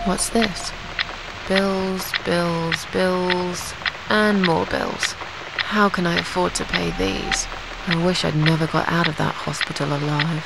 What's this? Bills, bills, bills, and more bills. How can I afford to pay these? I wish I'd never got out of that hospital alive.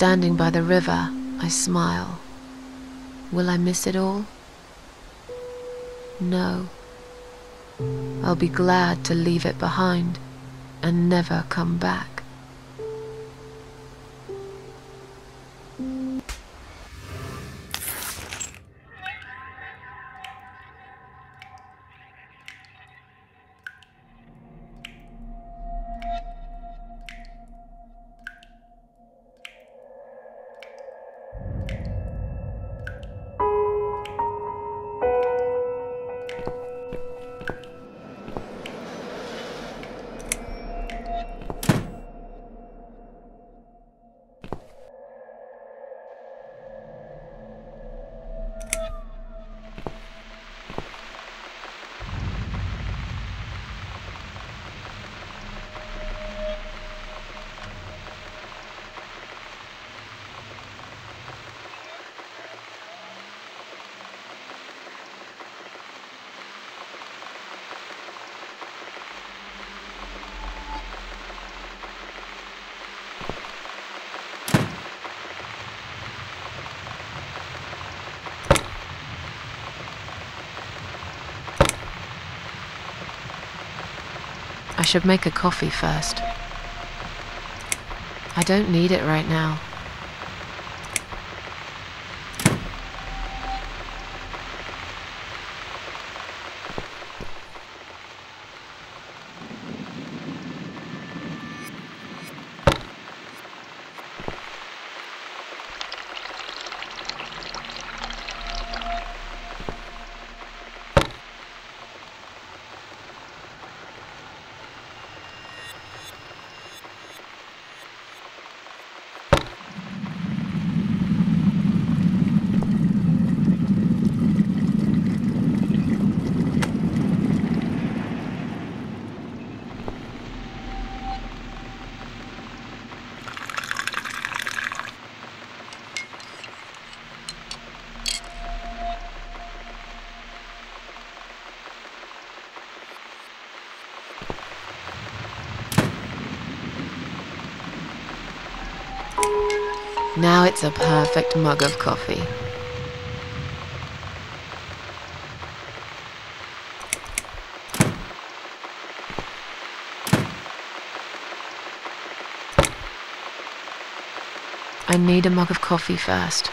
Standing by the river, I smile. Will I miss it all? No. I'll be glad to leave it behind and never come back. I should make a coffee first. I don't need it right now. Now it's a perfect mug of coffee. I need a mug of coffee first.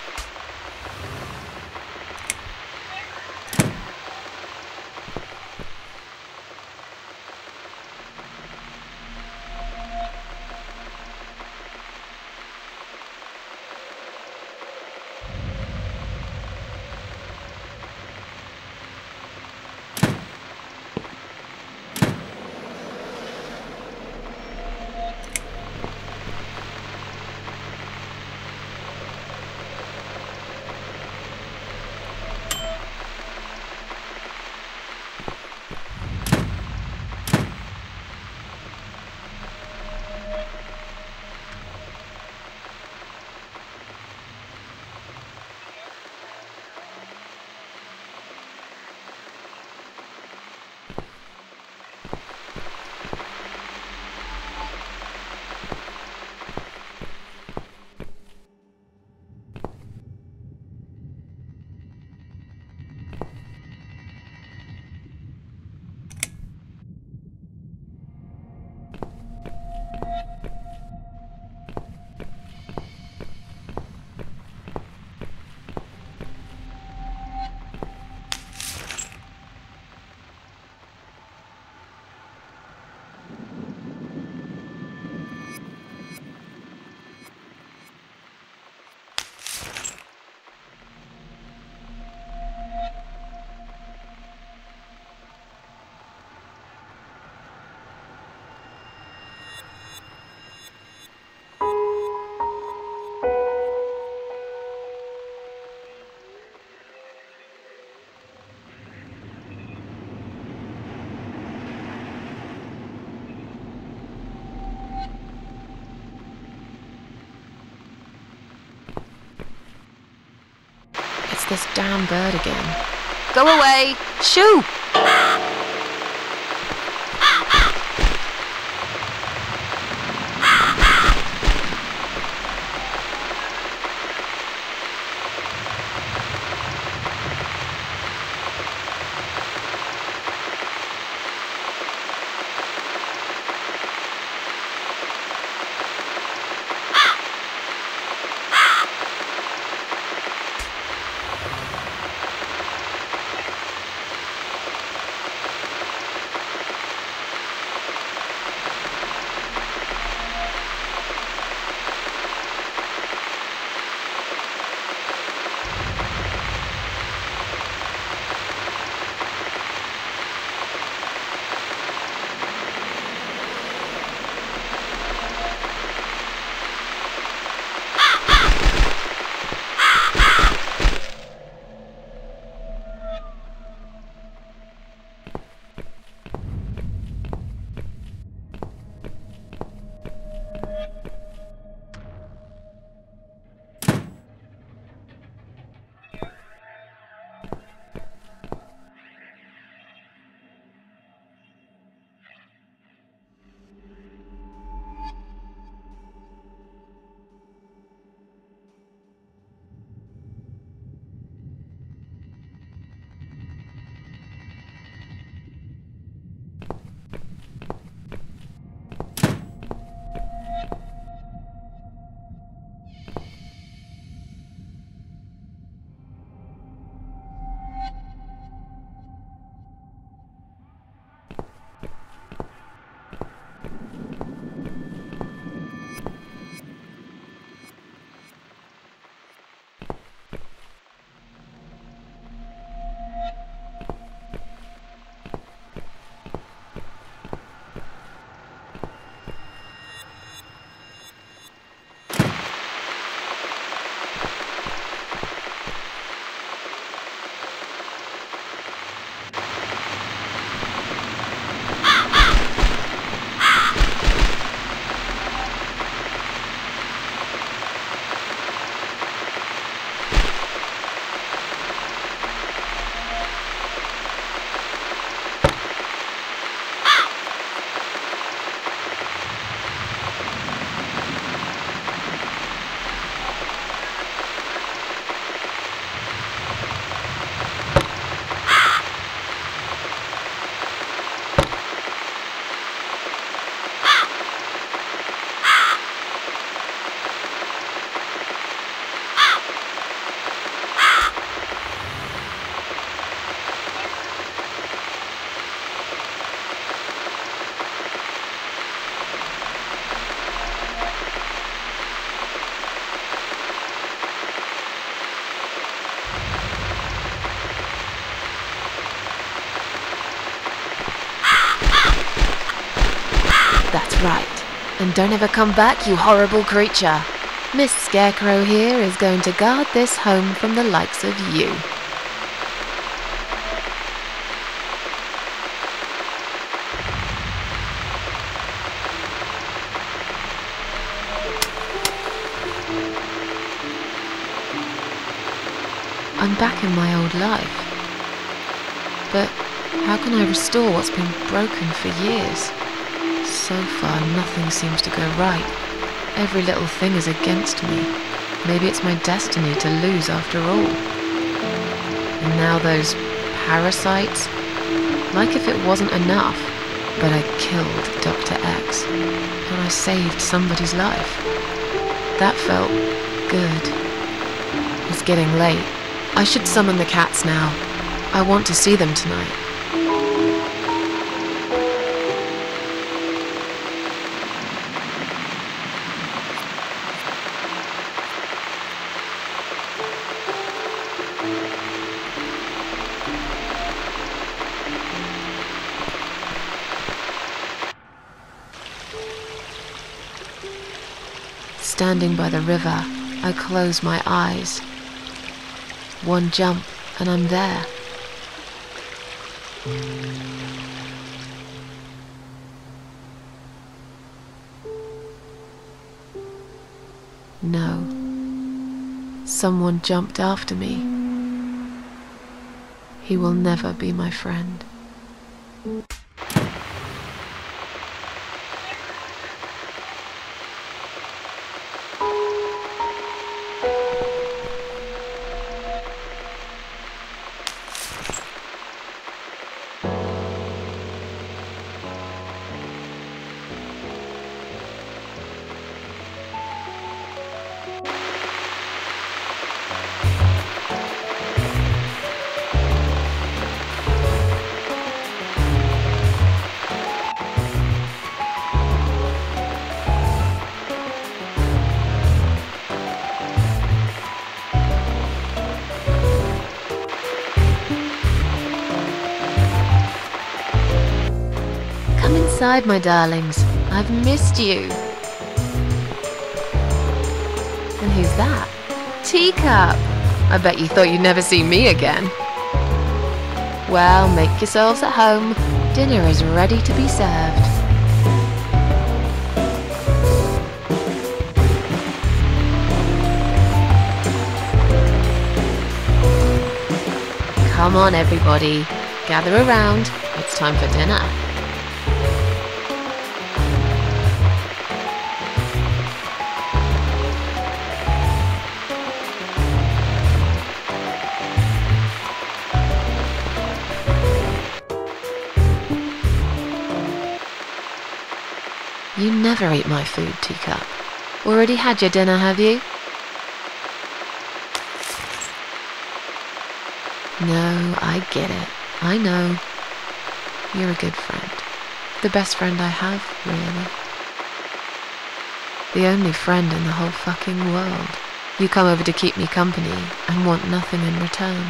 This damn bird again. Go away! Shoo! That's right. And don't ever come back, you horrible creature. Miss Scarecrow here is going to guard this home from the likes of you. I'm back in my old life. But how can I restore what's been broken for years? So far, nothing seems to go right. Every little thing is against me. Maybe it's my destiny to lose after all. And now those parasites? Like if it wasn't enough. But I killed Dr. X. And I saved somebody's life. That felt good. It's getting late. I should summon the cats now. I want to see them tonight. Standing by the river, I close my eyes. One jump, and I'm there. No. Someone jumped after me. He will never be my friend. Come inside, my darlings. I've missed you. And who's that? Teacup! I bet you thought you'd never see me again. Well, make yourselves at home. Dinner is ready to be served. Come on, everybody. Gather around. It's time for dinner. You never eat my food, Teacup. Already had your dinner, have you? No, I get it. I know. You're a good friend. The best friend I have, really. The only friend in the whole fucking world. You come over to keep me company and want nothing in return.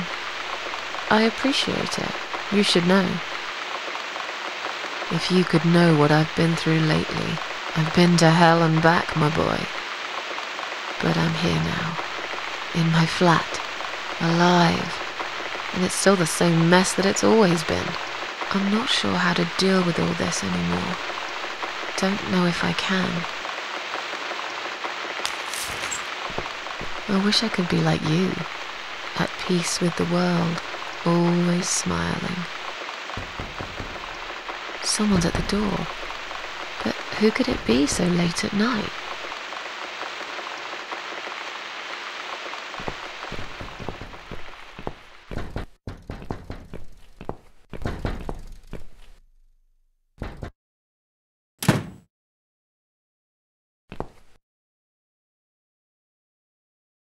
I appreciate it. You should know. If you could know what I've been through lately. I've been to hell and back, my boy. But I'm here now. In my flat. Alive. And it's still the same mess that it's always been. I'm not sure how to deal with all this anymore. Don't know if I can. I wish I could be like you. At peace with the world. Always smiling. Someone's at the door. But who could it be so late at night?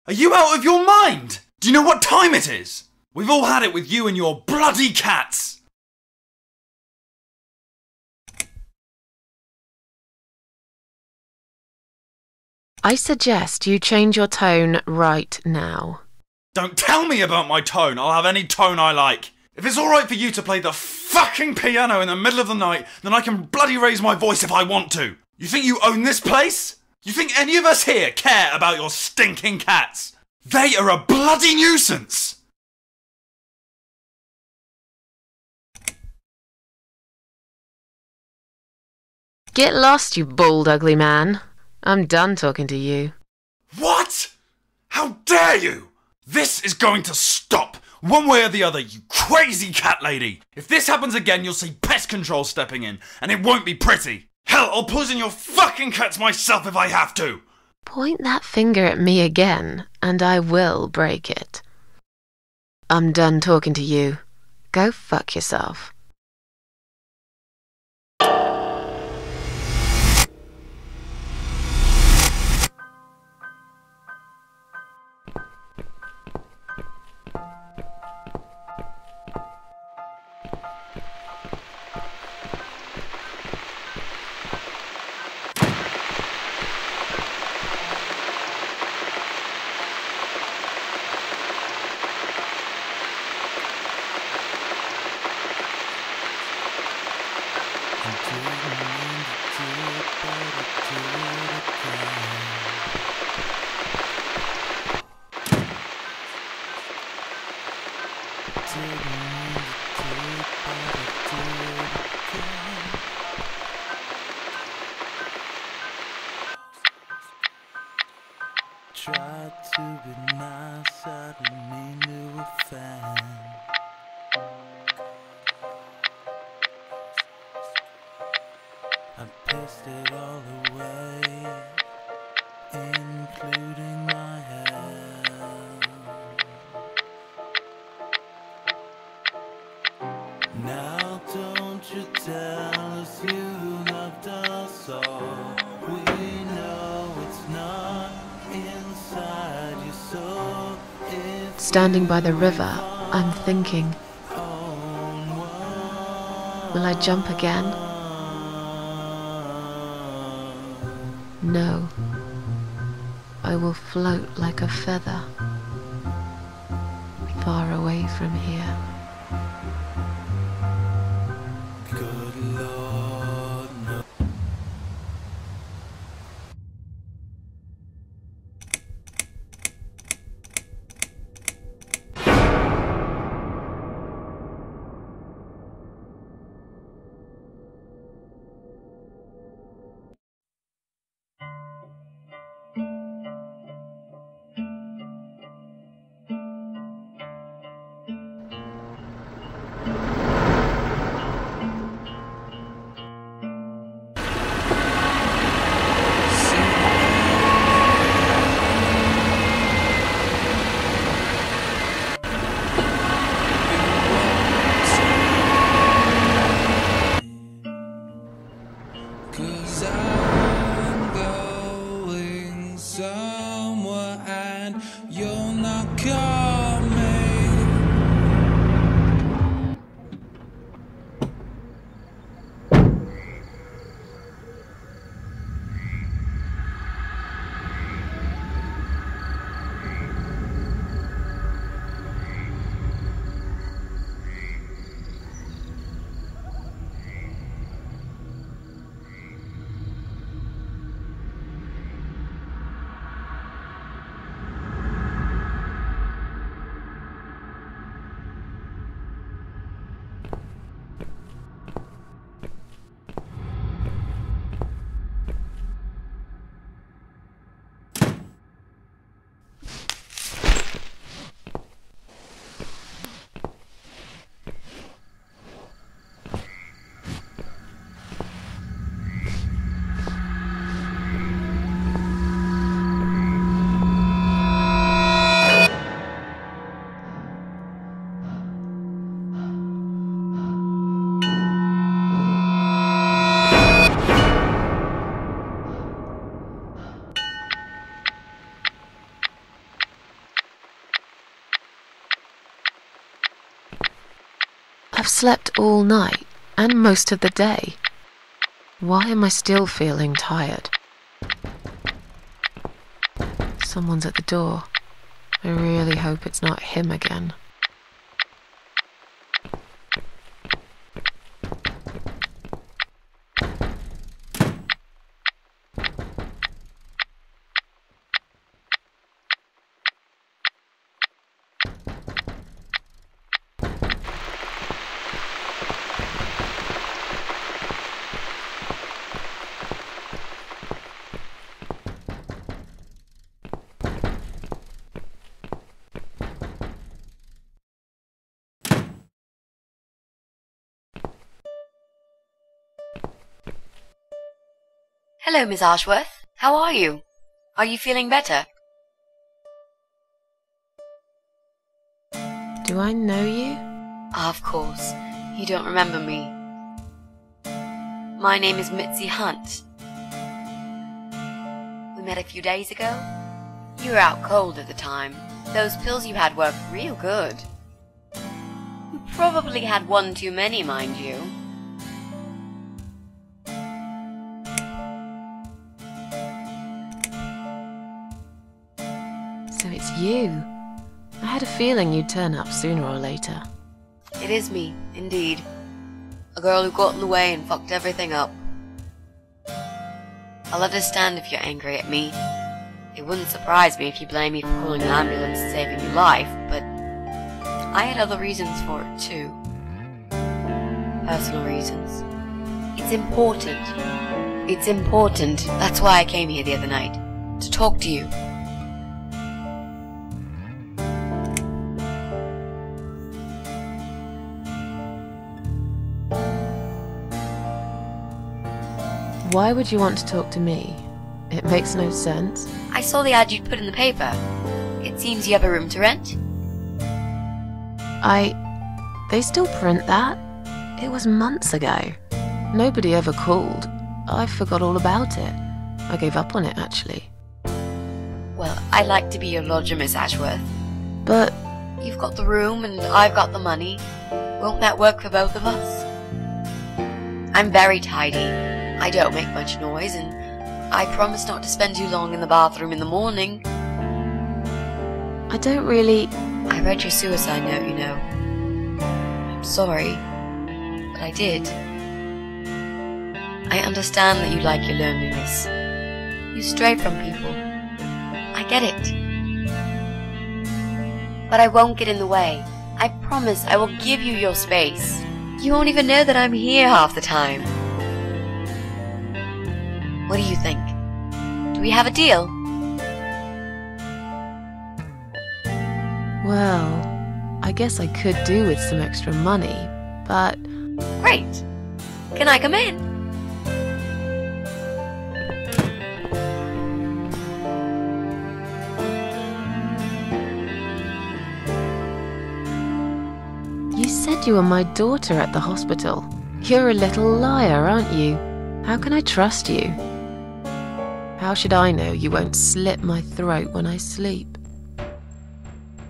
Are you out of your mind? Do you know what time it is? We've all had it with you and your bloody cats! I suggest you change your tone right now. Don't tell me about my tone. I'll have any tone I like. If it's alright for you to play the fucking piano in the middle of the night, then I can bloody raise my voice if I want to. You think you own this place? You think any of us here care about your stinking cats? They are a bloody nuisance! Get lost, you bald, ugly man. I'm done talking to you. What? How dare you? This is going to stop, one way or the other, you crazy cat lady. If this happens again, you'll see pest control stepping in, and it won't be pretty. Hell, I'll poison your fucking cats myself if I have to. Point that finger at me again, and I will break it. I'm done talking to you. Go fuck yourself. Tried to be nice, I didn't mean to offend. I pissed it all away, including my hair. Now don't you tell us you loved us all. We know it's not inside your soul. Standing by the river, I'm thinking, will I jump again? No. I will float like a feather, far away from here. Good Lord, no. Cause I'm going somewhere and you're not coming. I've slept all night and most of the day. Why am I still feeling tired? Someone's at the door. I really hope it's not him again. Hello, Miss Ashworth. How are you? Are you feeling better? Do I know you? Of course. You don't remember me. My name is Mitzi Hunt. We met a few days ago. You were out cold at the time. Those pills you had worked real good. You probably had one too many, mind you. So it's you. I had a feeling you'd turn up sooner or later. It is me, indeed. A girl who got in the way and fucked everything up. I'll understand if you're angry at me. It wouldn't surprise me if you blame me for calling an ambulance and saving your life, but I had other reasons for it too. Personal reasons. It's important. It's important. That's why I came here the other night. To talk to you. Why would you want to talk to me? It makes no sense. I saw the ad you'd put in the paper. It seems you have a room to rent. They still print that? It was months ago. Nobody ever called. I forgot all about it. I gave up on it, actually. Well, I'd like to be your lodger, Miss Ashworth. But You've got the room and I've got the money. Won't that work for both of us? I'm very tidy. I don't make much noise, and I promise not to spend too long in the bathroom in the morning. I don't really... I read your suicide note, you know. I'm sorry, but I did. I understand that you like your loneliness. You stray from people. I get it. But I won't get in the way. I promise I will give you your space. You won't even know that I'm here half the time. What do you think? Do we have a deal? Well, I guess I could do with some extra money, but... Great. Can I come in? You said you were my daughter at the hospital. You're a little liar, aren't you? How can I trust you? How should I know you won't slit my throat when I sleep?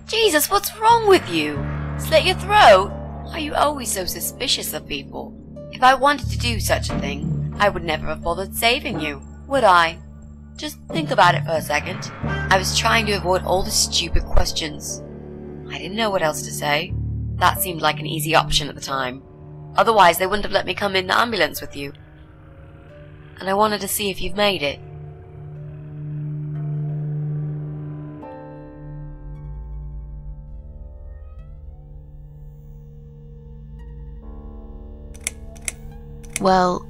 Jesus, what's wrong with you? Slit your throat? Are you always so suspicious of people? If I wanted to do such a thing, I would never have bothered saving you, would I? Just think about it for a second. I was trying to avoid all the stupid questions. I didn't know what else to say. That seemed like an easy option at the time. Otherwise, they wouldn't have let me come in the ambulance with you. And I wanted to see if you've made it. Well,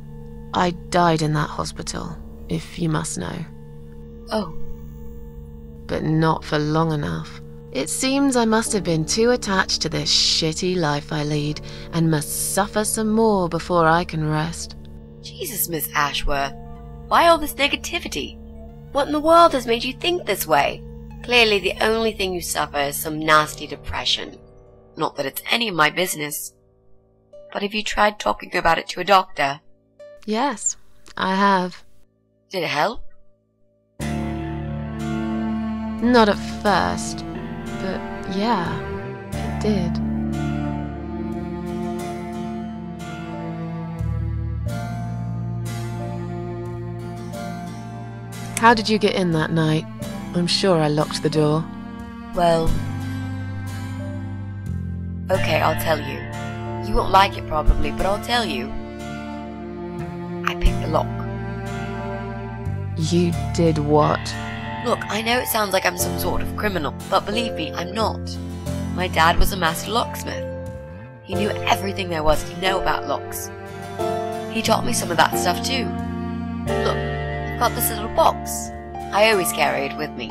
I died in that hospital, if you must know. Oh. But not for long enough. It seems I must have been too attached to this shitty life I lead and must suffer some more before I can rest. Jesus, Miss Ashworth. Why all this negativity? What in the world has made you think this way? Clearly the only thing you suffer is some nasty depression. Not that it's any of my business. But have you tried talking about it to a doctor? Yes, I have. Did it help? Not at first, but yeah, it did. How did you get in that night? I'm sure I locked the door. Well... Okay, I'll tell you. You won't like it probably, but I'll tell you. I picked the lock. You did what? Look, I know it sounds like I'm some sort of criminal, but believe me, I'm not. My dad was a master locksmith. He knew everything there was to know about locks. He taught me some of that stuff too. Look, I've got this little box. I always carry it with me.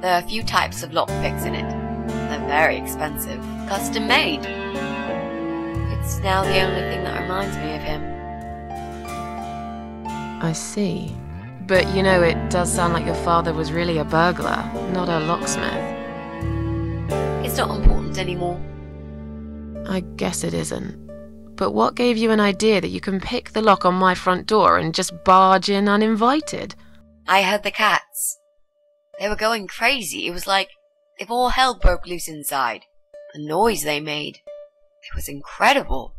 There are a few types of lockpicks in it. They're very expensive, custom made. It's now the only thing that reminds me of him. I see. But you know, it does sound like your father was really a burglar, not a locksmith. It's not important anymore. I guess it isn't. But what gave you an idea that you can pick the lock on my front door and just barge in uninvited? I heard the cats. They were going crazy. It was like if all hell broke loose inside. The noise they made. It was incredible.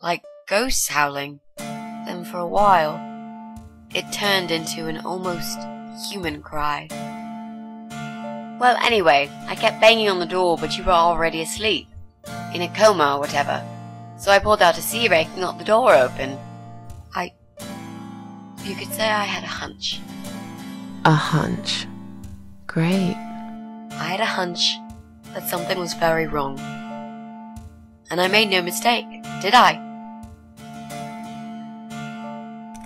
Like ghosts howling. Then for a while, it turned into an almost human cry. Well, anyway, I kept banging on the door, but you were already asleep. In a coma or whatever. So I pulled out a sea rake and got the door open. You could say I had a hunch. A hunch. Great. I had a hunch that something was very wrong. And I made no mistake, did I?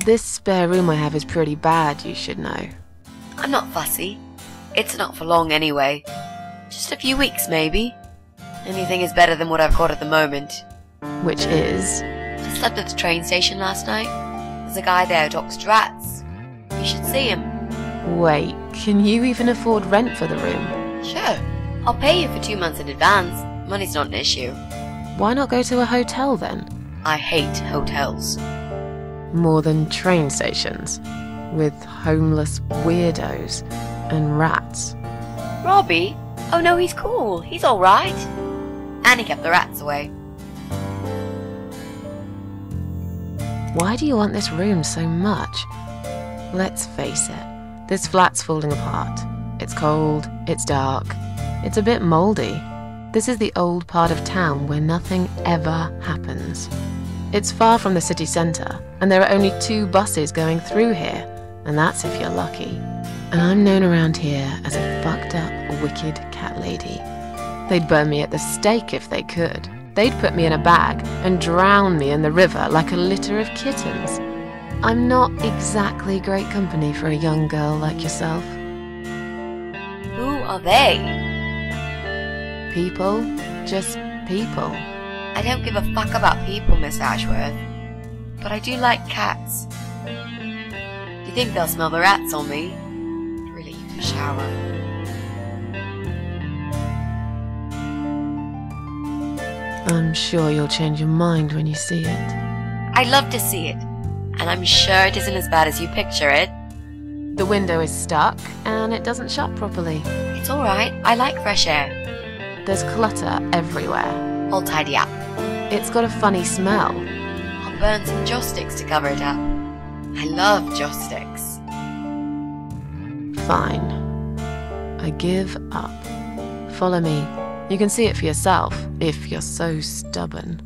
This spare room I have is pretty bad, you should know. I'm not fussy. It's not for long anyway. Just a few weeks, maybe. Anything is better than what I've got at the moment. Which is? I slept at the train station last night. There's a guy there who talks rats. You should see him. Wait, can you even afford rent for the room? Sure. I'll pay you for 2 months in advance. Money's not an issue. Why not go to a hotel then? I hate hotels. More than train stations. With homeless weirdos and rats. Robbie? Oh no, he's cool. He's alright. And he kept the rats away. Why do you want this room so much? Let's face it, this flat's falling apart. It's cold, it's dark, it's a bit mouldy. This is the old part of town where nothing ever happens. It's far from the city centre, and there are only 2 buses going through here, and that's if you're lucky. And I'm known around here as a fucked up, wicked cat lady. They'd burn me at the stake if they could. They'd put me in a bag and drown me in the river like a litter of kittens. I'm not exactly great company for a young girl like yourself. Who are they? People, just people. I don't give a fuck about people, Miss Ashworth. But I do like cats. Do you think they'll smell the rats on me? Really, you can shower. I'm sure you'll change your mind when you see it. I'd love to see it. And I'm sure it isn't as bad as you picture it. The window is stuck, and it doesn't shut properly. It's alright. I like fresh air. There's clutter everywhere. I'll tidy up. It's got a funny smell. I'll burn some joss sticks to cover it up. I love joss sticks. Fine. I give up. Follow me. You can see it for yourself, if you're so stubborn.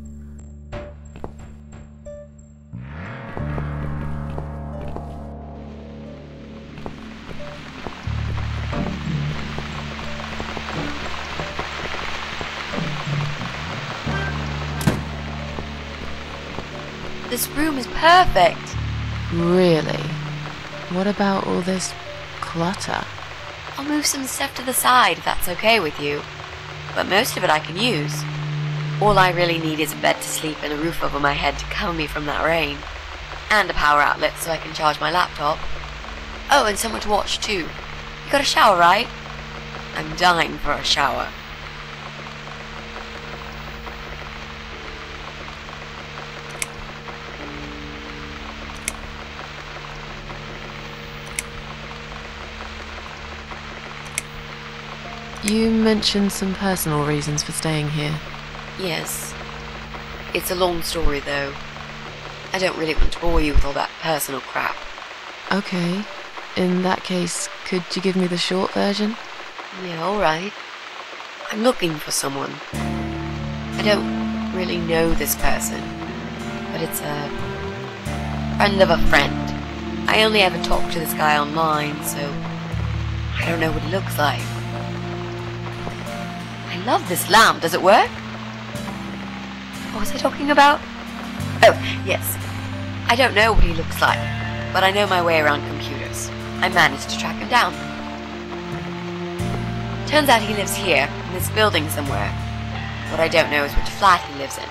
This room is perfect. Really? What about all this clutter? I'll move some stuff to the side if that's okay with you. But most of it I can use. All I really need is a bed to sleep and a roof over my head to cover me from that rain. And a power outlet so I can charge my laptop. Oh, and someone to watch too. You got a shower, right? I'm dying for a shower. You mentioned some personal reasons for staying here. Yes. It's a long story though. I don't really want to bore you with all that personal crap. Okay. In that case, could you give me the short version? Yeah, alright. I'm looking for someone. I don't really know this person, but it's a friend of a friend. I only ever talk to this guy online, so I don't know what he looks like. I love this lamp. Does it work? What was I talking about? Oh, yes. I don't know what he looks like, but I know my way around computers. I managed to track him down. Turns out he lives here, in this building somewhere. What I don't know is which flat he lives in.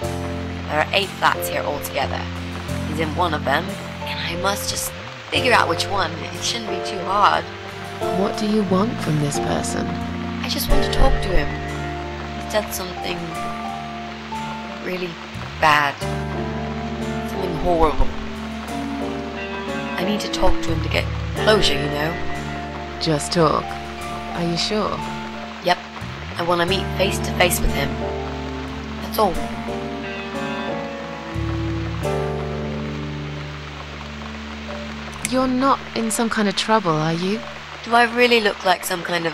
There are 8 flats here altogether. He's in one of them, and I must just figure out which one. It shouldn't be too hard. What do you want from this person? I just want to talk to him. He's done something really bad. Something horrible. I need to talk to him to get closure, you know? Just talk. Are you sure? Yep. I want to meet face to face with him. That's all. You're not in some kind of trouble, are you? Do I really look like some kind of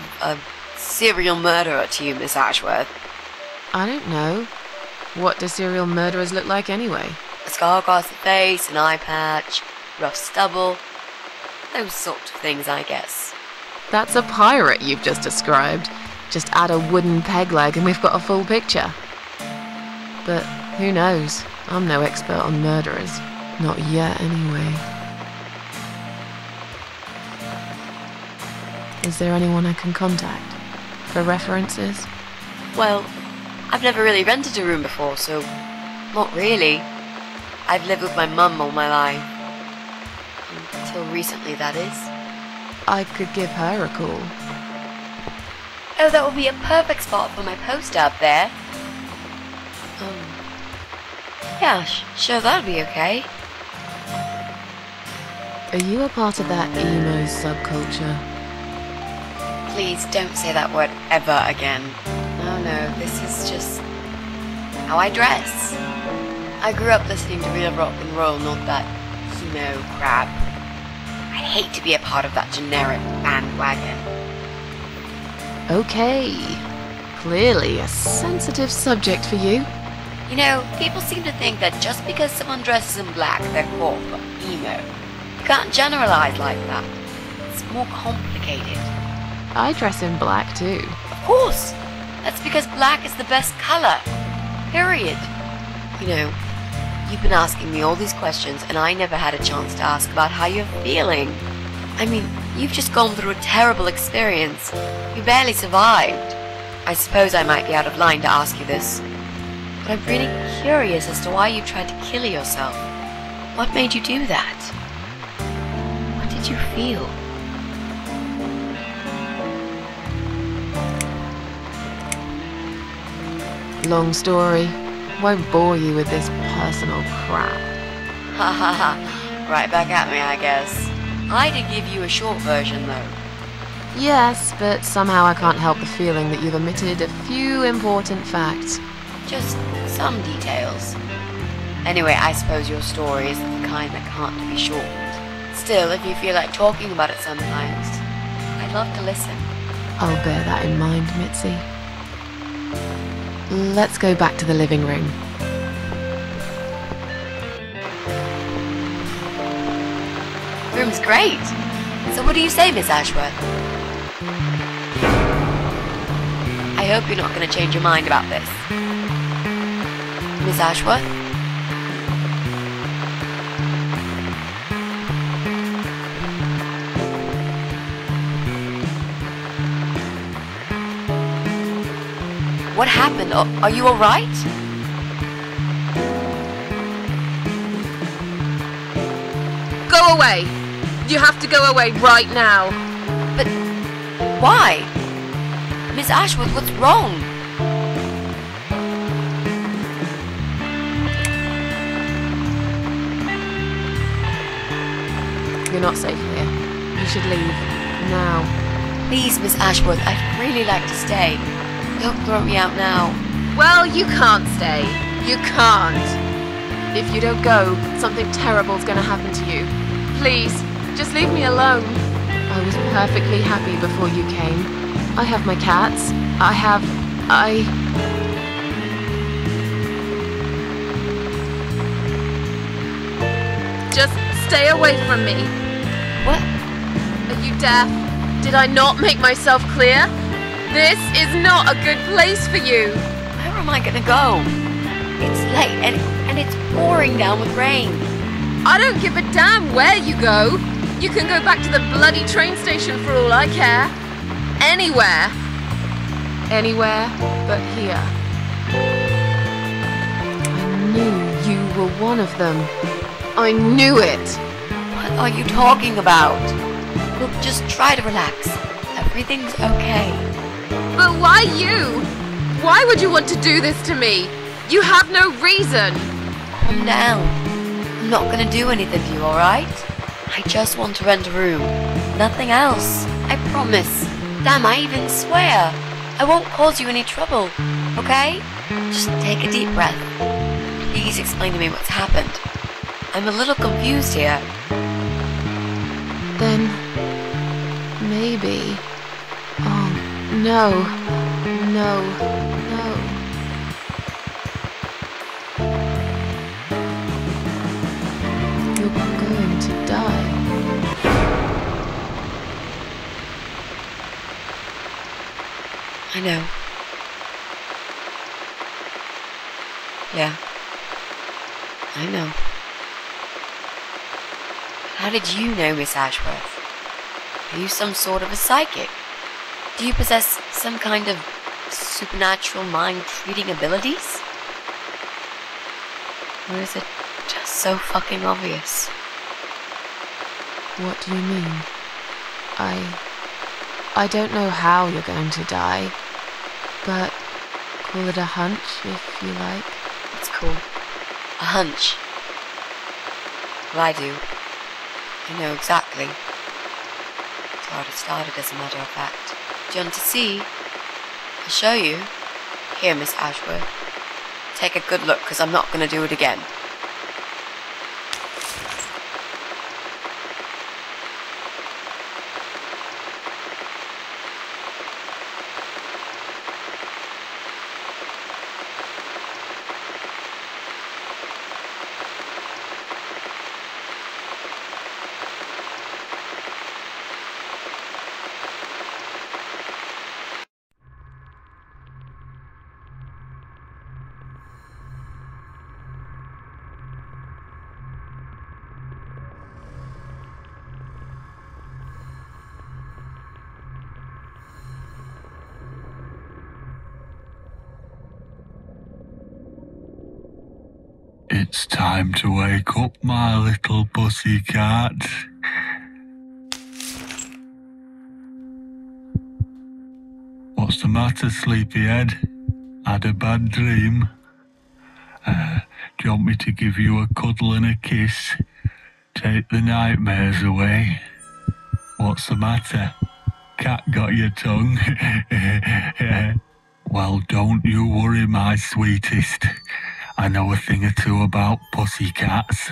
serial murderer to you, Miss Ashworth? I don't know. What do serial murderers look like anyway? A scar across the face, an eye patch, rough stubble. Those sort of things, I guess. That's a pirate you've just described. Just add a wooden peg leg and we've got a full picture. But who knows? I'm no expert on murderers. Not yet, anyway. Is there anyone I can contact? For references? Well, I've never really rented a room before, so not really. I've lived with my mum all my life. Until recently, that is. I could give her a call. Oh, that would be a perfect spot for my poster up there. Yeah, sure, that'd be okay. Are you a part of that emo subculture? Please don't say that word ever again. No, this is just how I dress. I grew up listening to real rock and roll, not that emo crap. I hate to be a part of that generic bandwagon. Okay. Clearly a sensitive subject for you. You know, people seem to think that just because someone dresses in black, they're called emo. You can't generalize like that. It's more complicated. I dress in black too. Of course! That's because black is the best color. Period. You know, you've been asking me all these questions and I never had a chance to ask about how you're feeling. I mean, you've just gone through a terrible experience. You barely survived. I suppose I might be out of line to ask you this, but I'm really curious as to why you tried to kill yourself. What made you do that? What did you feel? Long story. Won't bore you with this personal crap. Ha ha ha. Right back at me, I guess. I did give you a short version, though. Yes, but somehow I can't help the feeling that you've omitted a few important facts. Just some details. Anyway, I suppose your story is the kind that can't be shortened. Still, if you feel like talking about it sometimes, I'd love to listen. I'll bear that in mind, Mitzi. Let's go back to the living room. Room's great. So what do you say, Miss Ashworth? I hope you're not going to change your mind about this. Miss Ashworth? What happened? Are you alright? Go away! You have to go away right now. But why? Miss Ashworth, what's wrong? You're not safe here. You should leave. Now. Please, Miss Ashworth, I'd really like to stay. Don't throw me out now. Well, you can't stay. You can't. If you don't go, something terrible's gonna happen to you. Please, just leave me alone. I was perfectly happy before you came. I have my cats. Just stay away from me. What? Are you deaf? Did I not make myself clear? This is not a good place for you. Where am I gonna go? It's late and it's pouring down with rain. I don't give a damn where you go. You can go back to the bloody train station for all I care. Anywhere. Anywhere but here. I knew you were one of them. I knew it. What are you talking about? Look, just try to relax. Everything's okay. But why you? Why would you want to do this to me? You have no reason. Calm down. I'm not gonna do anything to you, alright? I just want to rent a room. Nothing else. I promise. Damn, I even swear. I won't cause you any trouble, okay? Just take a deep breath. Please explain to me what's happened. I'm a little confused here. Then maybe. Oh, no. No. No. You're going to die. I know. Yeah. I know. How did you know, Miss Ashworth? Are you some sort of a psychic? Do you possess some kind of supernatural mind-reading abilities? Or is it just so fucking obvious? What do you mean? I don't know how you're going to die, but call it a hunch if you like. It's cool. A hunch. Well, I do. I know exactly. It's already started, as a matter of fact. Do you want to see? I'll show you. Here, Miss Ashworth. Take a good look, because I'm not going to do it again. It's time to wake up, my little pussycat. What's the matter, sleepyhead? Had a bad dream? Do you want me to give you a cuddle and a kiss? Take the nightmares away? What's the matter? Cat got your tongue? Well, don't you worry, my sweetest. I know a thing or two about pussycats.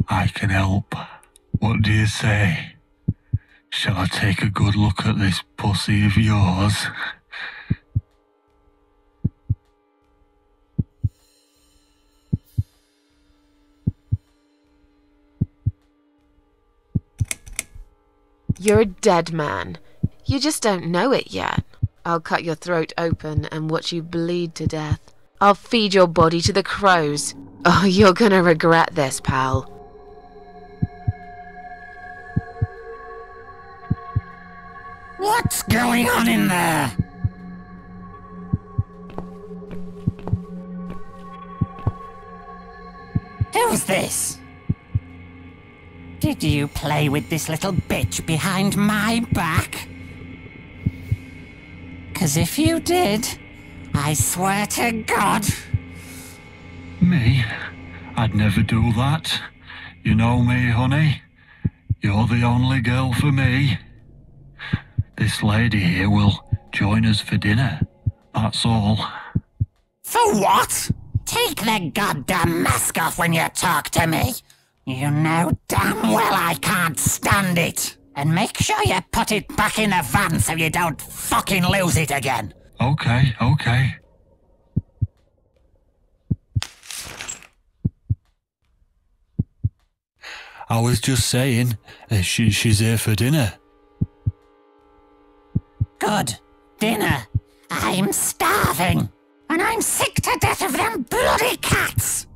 I can help. What do you say? Shall I take a good look at this pussy of yours? You're a dead man. You just don't know it yet. I'll cut your throat open and watch you bleed to death. I'll feed your body to the crows. Oh, you're gonna regret this, pal. What's going on in there? Who's this? Did you play with this little bitch behind my back? 'Cause if you did, I swear to God... Me? I'd never do that. You know me, honey. You're the only girl for me. This lady here will join us for dinner. That's all. For what? Take the goddamn mask off when you talk to me. You know damn well I can't stand it. And make sure you put it back in the van so you don't fucking lose it again. Okay. I was just saying, she's here for dinner. Good. Dinner. I'm starving. And I'm sick to death of them bloody cats.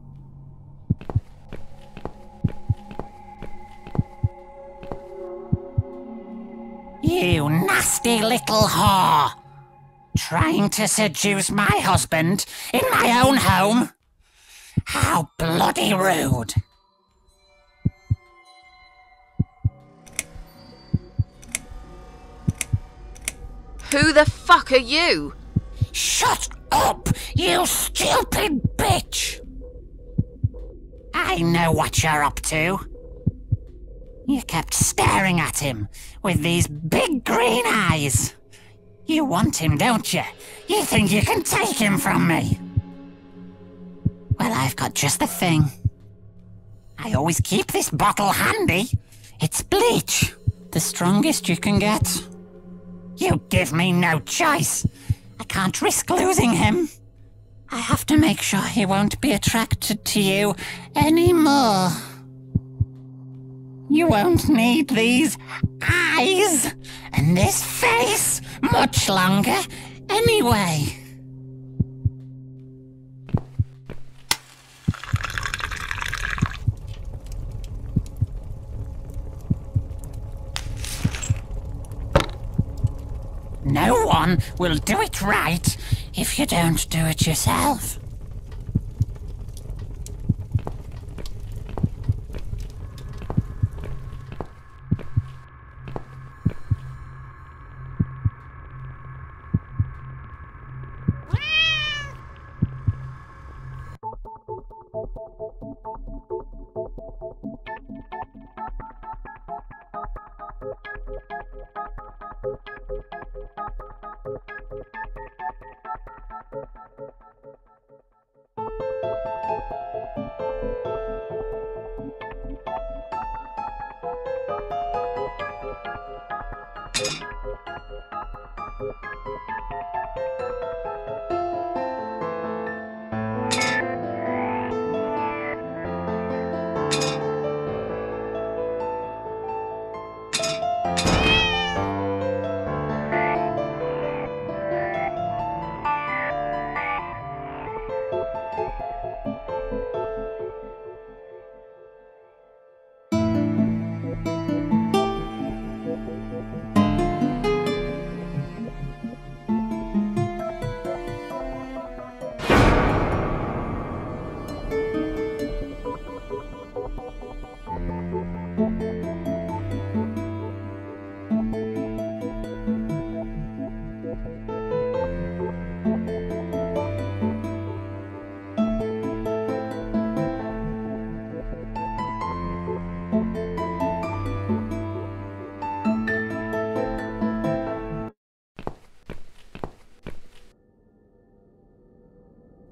You nasty little whore. Trying to seduce my husband in my own home? How bloody rude. Who the fuck are you? Shut up, you stupid bitch! I know what you're up to. You kept staring at him with these big green eyes. You want him, don't you? You think you can take him from me? Well, I've got just the thing. I always keep this bottle handy. It's bleach, the strongest you can get. You give me no choice. I can't risk losing him. I have to make sure he won't be attracted to you anymore. You won't need these eyes and this face much longer anyway. No one will do it right if you don't do it yourself.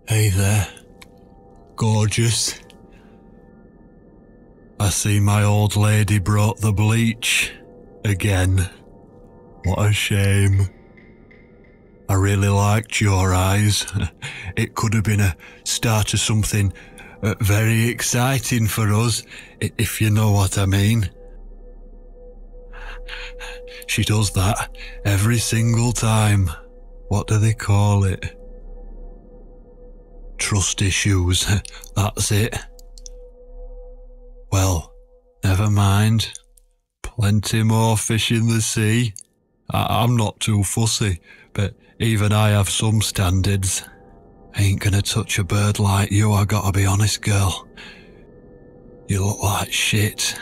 Hey there, gorgeous. I see my old lady brought the bleach again. What a shame. I really liked your eyes. It could have been a start of something very exciting for us, if you know what I mean. She does that every single time. What do they call it? Trust issues, that's it. Well, never mind. Plenty more fish in the sea. I'm not too fussy, but even I have some standards. Ain't gonna touch a bird like you, I gotta be honest, girl. You look like shit.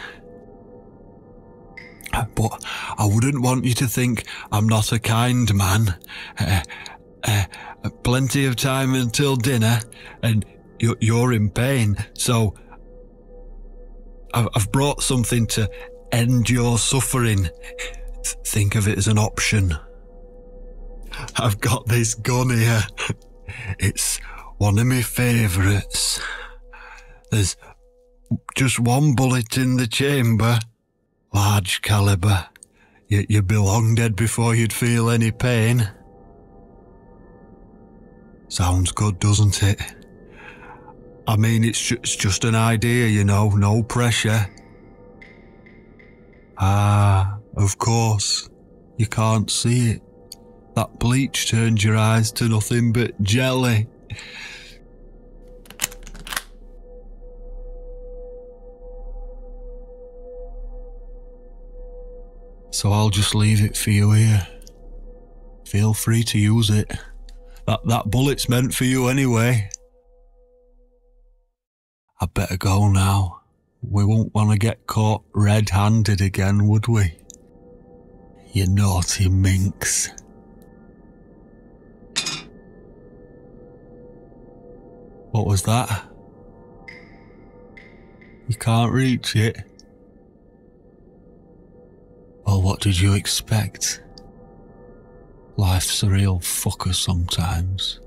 But I wouldn't want you to think I'm not a kind man. Plenty of time until dinner, and you're in pain, so I've brought something to end your suffering. Think of it as an option. I've got this gun here. It's one of my favourites. There's just one bullet in the chamber. Large caliber. You'd be long dead before you'd feel any pain. Sounds good, doesn't it? I mean, it's just an idea, you know, no pressure. Ah, of course. You can't see it. That bleach turned your eyes to nothing but jelly. So I'll just leave it for you here. Feel free to use it. That bullet's meant for you anyway. I'd better go now. We won't want to get caught red-handed again, would we? You naughty minx. What was that? You can't reach it? Well, what did you expect? Life's a real fucker sometimes.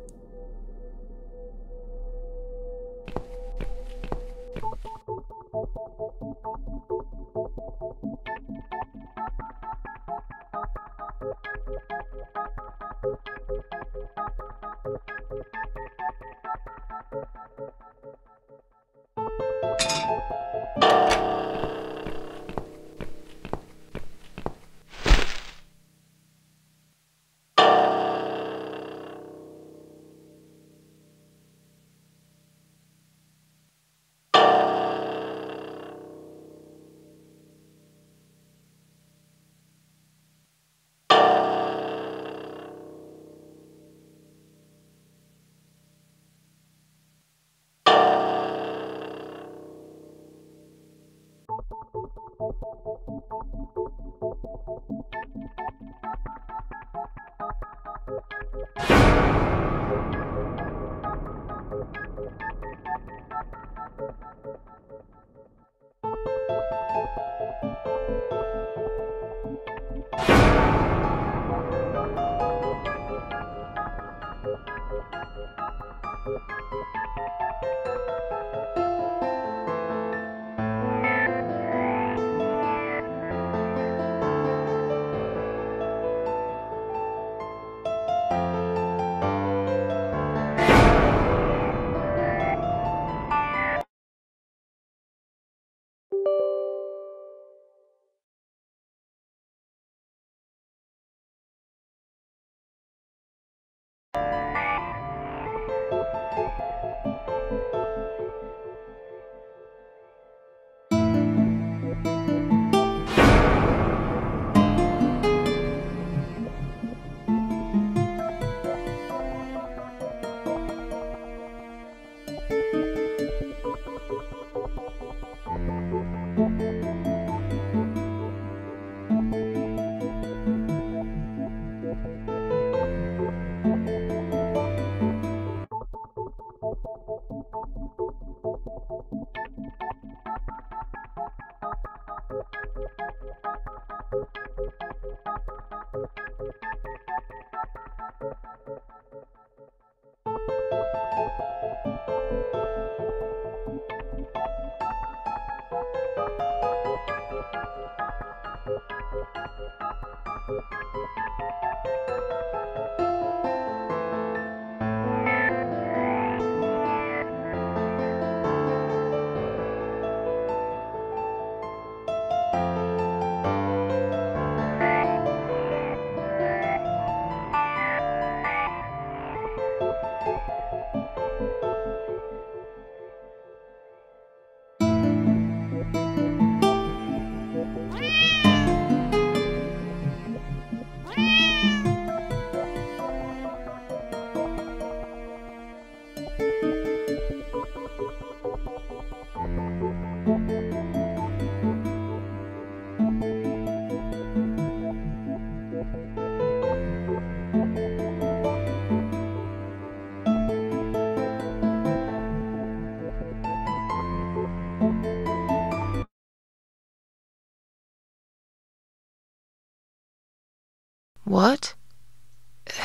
What?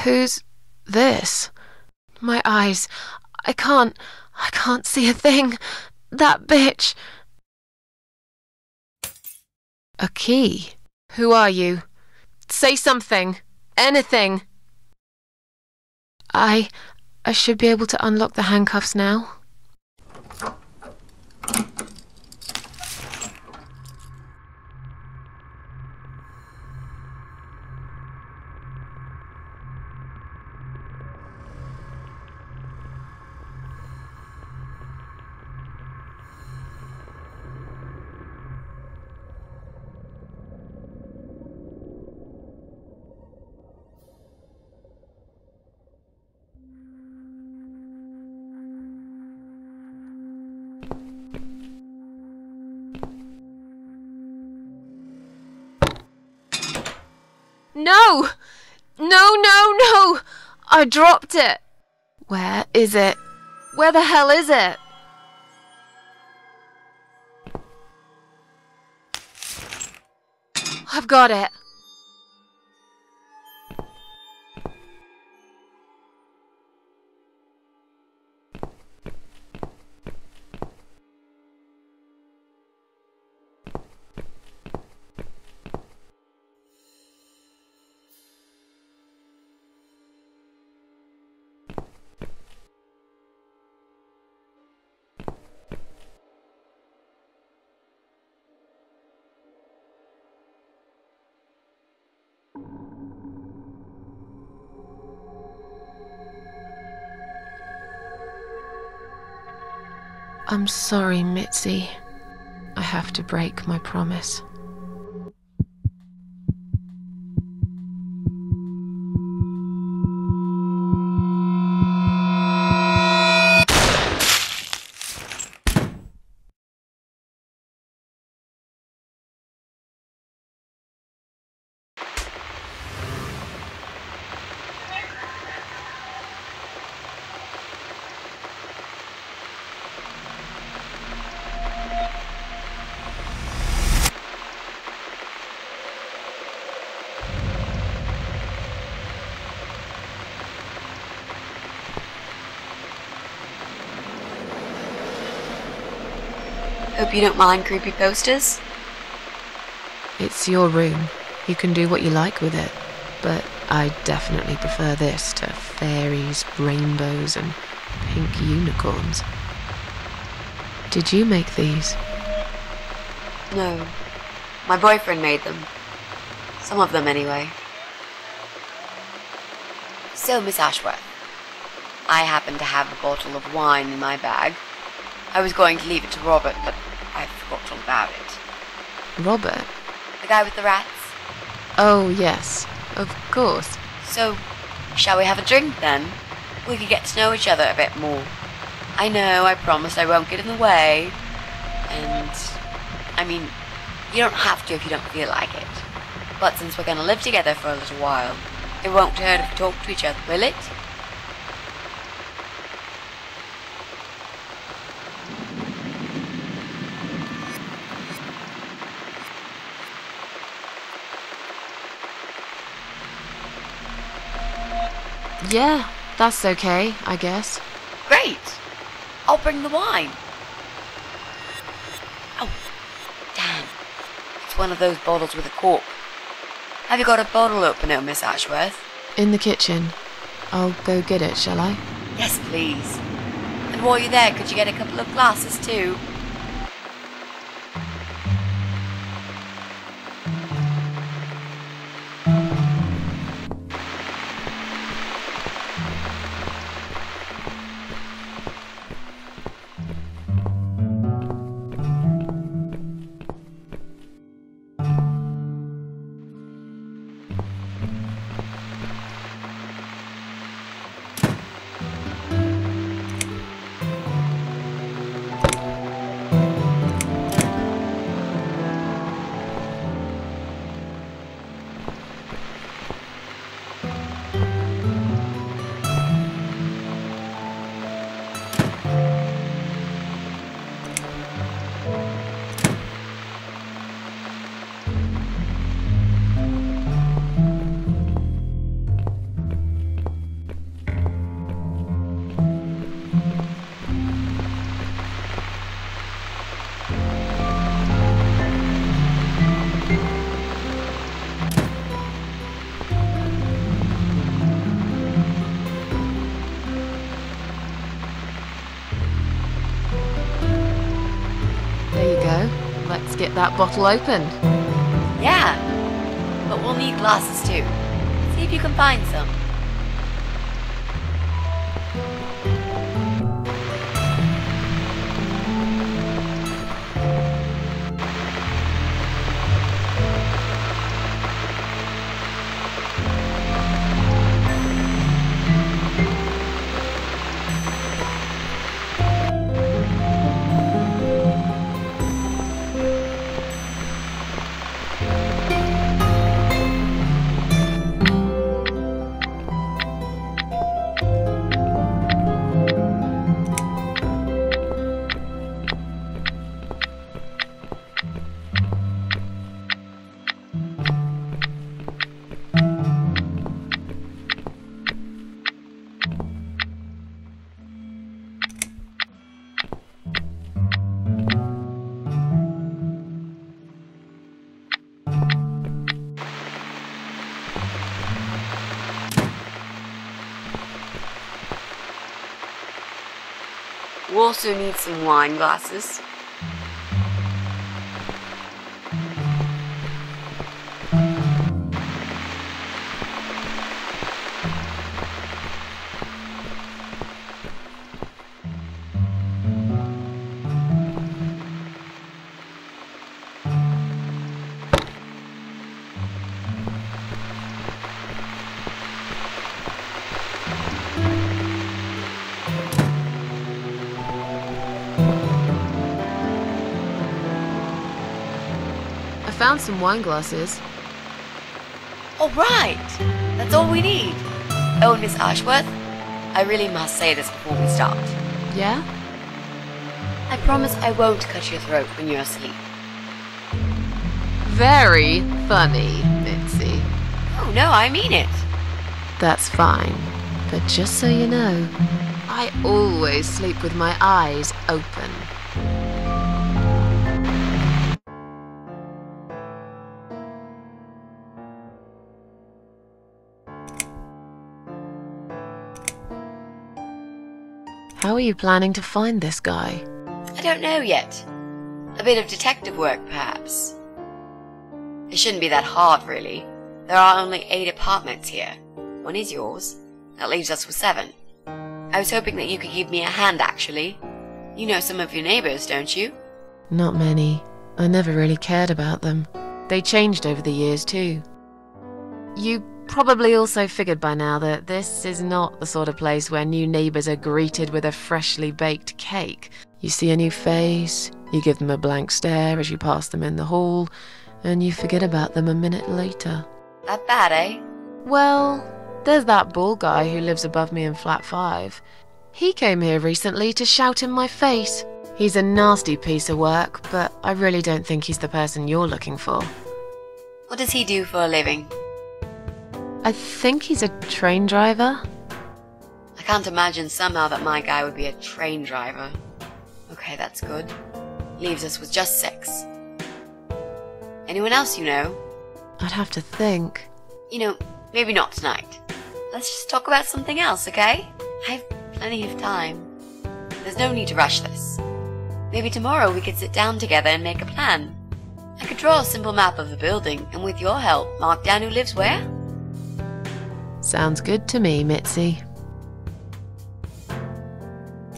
Who's this? My eyes. I can't see a thing. That bitch. A key? Who are you? Say something. Anything. I should be able to unlock the handcuffs now. No! No! I dropped it. Where is it? Where the hell is it? I've got it. I'm sorry, Mitzi. I have to break my promise. Hope you don't mind creepy posters. It's your room. You can do what you like with it. But I definitely prefer this to fairies, rainbows, and pink unicorns. Did you make these? No. My boyfriend made them. Some of them, anyway. So, Miss Ashworth, I happen to have a bottle of wine in my bag. I was going to leave it to Robert, but I forgot all about it. Robert? The guy with the rats? Oh, yes. Of course. So, shall we have a drink, then? We could get to know each other a bit more. I know, I promised I won't get in the way. And, I mean, you don't have to if you don't feel like it. But since we're going to live together for a little while, it won't hurt if we talk to each other, will it? Yeah, that's okay, I guess. Great! I'll bring the wine. Oh, damn. It's one of those bottles with a cork. Have you got a bottle opener, Miss Ashworth? In the kitchen. I'll go get it, shall I? Yes, please. And while you're there, could you get a couple of glasses, too? Let's get that bottle opened. Yeah, but we'll need glasses too. See if you can find some. also need some wine glasses. I found some wine glasses. All right, that's all we need. Oh, and Miss Ashworth, I really must say this before we start. Yeah? I promise I won't cut your throat when you're asleep. Very funny, Mitzi. Oh no, I mean it. That's fine. But just so you know, I always sleep with my eyes open. How are you planning to find this guy? I don't know yet. A bit of detective work, perhaps. It shouldn't be that hard, really. There are only 8 apartments here. One is yours. That leaves us with 7. I was hoping that you could give me a hand, actually. You know some of your neighbors, don't you? Not many. I never really cared about them. They changed over the years, too. You probably also figured by now that this is not the sort of place where new neighbors are greeted with a freshly baked cake. You see a new face, you give them a blank stare as you pass them in the hall, and you forget about them a minute later. That bad, eh? Well, there's that bald guy who lives above me in flat 5. He came here recently to shout in my face. He's a nasty piece of work, but I really don't think he's the person you're looking for. What does he do for a living? I think he's a train driver. I can't imagine somehow that my guy would be a train driver. Okay, that's good. Leaves us with just 6. Anyone else you know? I'd have to think. You know, maybe not tonight. Let's just talk about something else, okay? I have plenty of time. There's no need to rush this. Maybe tomorrow we could sit down together and make a plan. I could draw a simple map of the building, and with your help, mark down who lives where. Sounds good to me, Mitzi.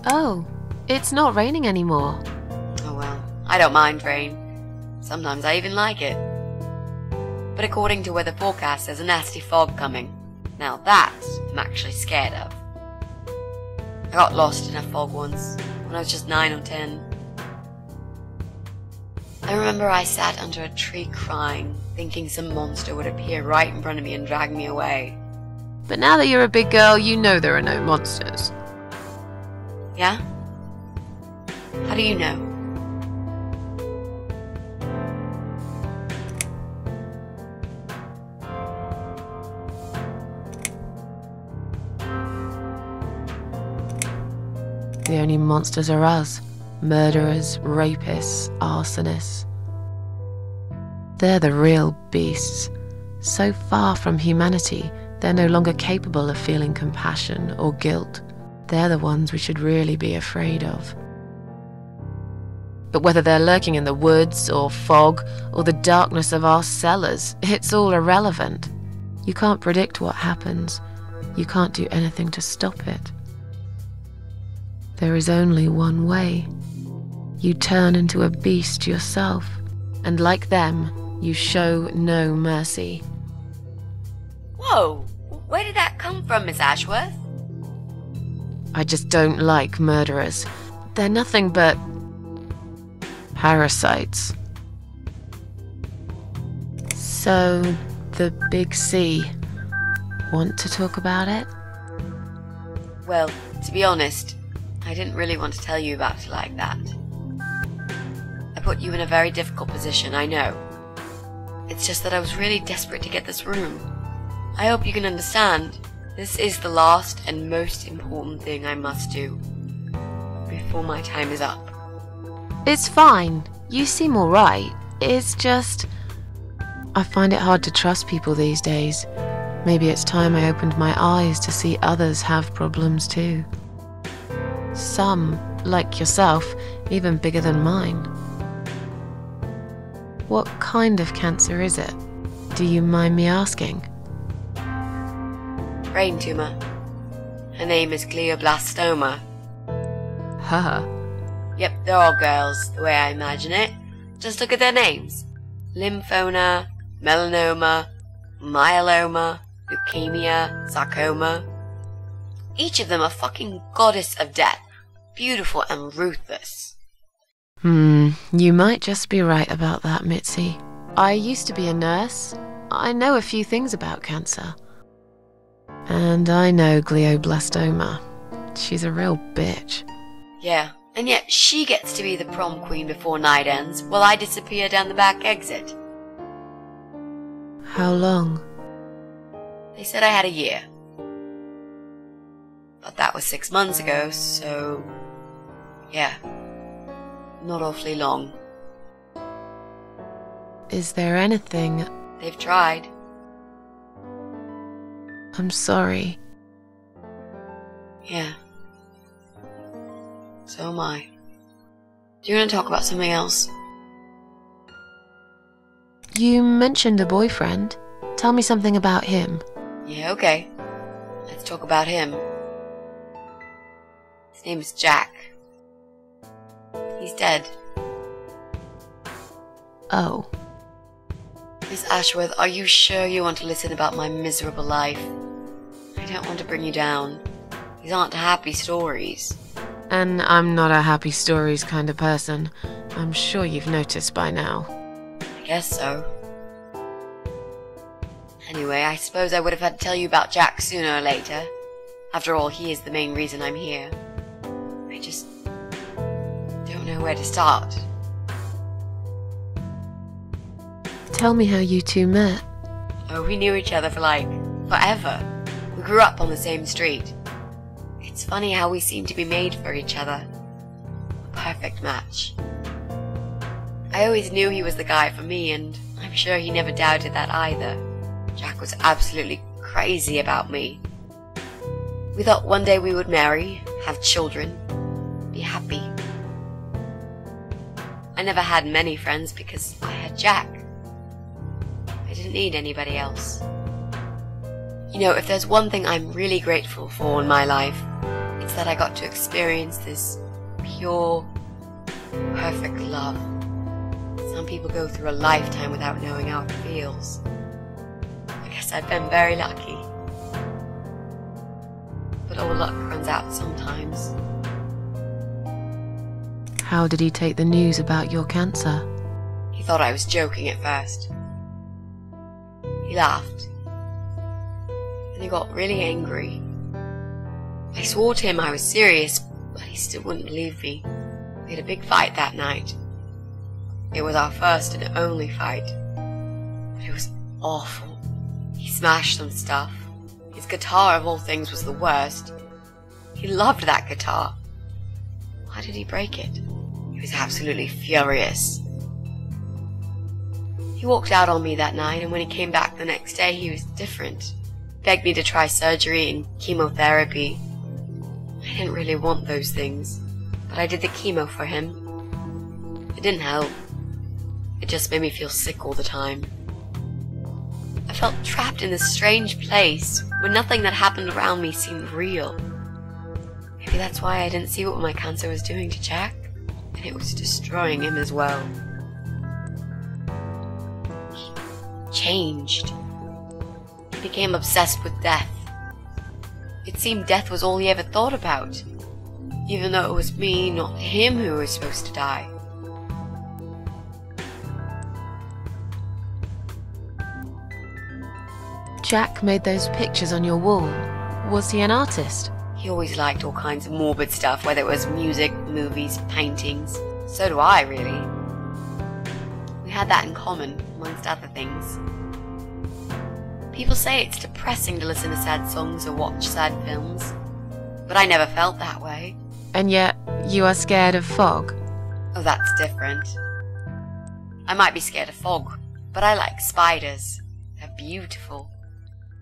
Oh, it's not raining anymore. Oh well, I don't mind rain. Sometimes I even like it. But according to weather forecast, there's a nasty fog coming. Now that I'm actually scared of. I got lost in a fog once, when I was just 9 or 10. I remember I sat under a tree crying, thinking some monster would appear right in front of me and drag me away. But now that you're a big girl, you know there are no monsters. Yeah? How do you know? The only monsters are us. Murderers, rapists, arsonists. They're the real beasts. So far from humanity, they're no longer capable of feeling compassion or guilt. They're the ones we should really be afraid of. But whether they're lurking in the woods or fog or the darkness of our cellars, it's all irrelevant. You can't predict what happens. You can't do anything to stop it. There is only one way. You turn into a beast yourself, and like them, you show no mercy. Whoa! Where did that come from, Miss Ashworth? I just don't like murderers. They're nothing but parasites. So, the Big C. Want to talk about it? Well, to be honest, I didn't really want to tell you about it like that. I put you in a very difficult position, I know. It's just that I was really desperate to get this room. I hope you can understand. This is the last and most important thing I must do before my time is up. It's fine. You seem alright. It's just... I find it hard to trust people these days. Maybe it's time I opened my eyes to see others have problems too. Some like yourself, even bigger than mine. What kind of cancer is it? Do you mind me asking? Brain tumor. Her name is glioblastoma. Haha. Yep, they're all girls, the way I imagine it. Just look at their names. Lymphoma, melanoma, myeloma, leukemia, sarcoma. Each of them a fucking goddess of death. Beautiful and ruthless. You might just be right about that, Mitzi. I used to be a nurse. I know a few things about cancer. And I know glioblastoma. She's a real bitch. Yeah, and yet she gets to be the prom queen before night ends, while I disappear down the back exit. How long? They said I had a year. But that was 6 months ago, so... yeah. Not awfully long. Is there anything... They've tried. I'm sorry. Yeah. So am I. Do you want to talk about something else? You mentioned a boyfriend. Tell me something about him. Yeah, okay. Let's talk about him. His name is Jack. He's dead. Oh. Miss Ashworth, are you sure you want to listen about my miserable life? I don't want to bring you down. These aren't happy stories. And I'm not a happy stories kind of person. I'm sure you've noticed by now. I guess so. Anyway, I suppose I would have had to tell you about Jack sooner or later. After all, he is the main reason I'm here. I just don't know where to start. Tell me how you two met. Oh, we knew each other for like forever. We grew up on the same street. It's funny how we seem to be made for each other. A perfect match. I always knew he was the guy for me, and I'm sure he never doubted that either. Jack was absolutely crazy about me. We thought one day we would marry, have children, be happy. I never had many friends because I had Jack. I didn't need anybody else. You know, if there's one thing I'm really grateful for in my life, it's that I got to experience this pure, perfect love. Some people go through a lifetime without knowing how it feels. I guess I've been very lucky. But all luck runs out sometimes. How did he take the news about your cancer? He thought I was joking at first. He laughed. Then he got really angry. I swore to him I was serious, but he still wouldn't believe me. We had a big fight that night. It was our first and only fight. But it was awful. He smashed some stuff. His guitar, of all things, was the worst. He loved that guitar. Why did he break it? He was absolutely furious. He walked out on me that night, and when he came back the next day, he was different. Begged me to try surgery and chemotherapy. I didn't really want those things, but I did the chemo for him. It didn't help. It just made me feel sick all the time. I felt trapped in this strange place where nothing that happened around me seemed real. Maybe that's why I didn't see what my cancer was doing to Jack, and it was destroying him as well. He changed. He became obsessed with death. It seemed death was all he ever thought about, even though it was me, not him, who was supposed to die. Jack made those pictures on your wall. Was he an artist? He always liked all kinds of morbid stuff, whether it was music, movies, paintings. So do I, really. We had that in common, amongst other things. People say it's depressing to listen to sad songs or watch sad films, but I never felt that way. And yet, you are scared of fog? Oh, that's different. I might be scared of fog, but I like spiders. They're beautiful.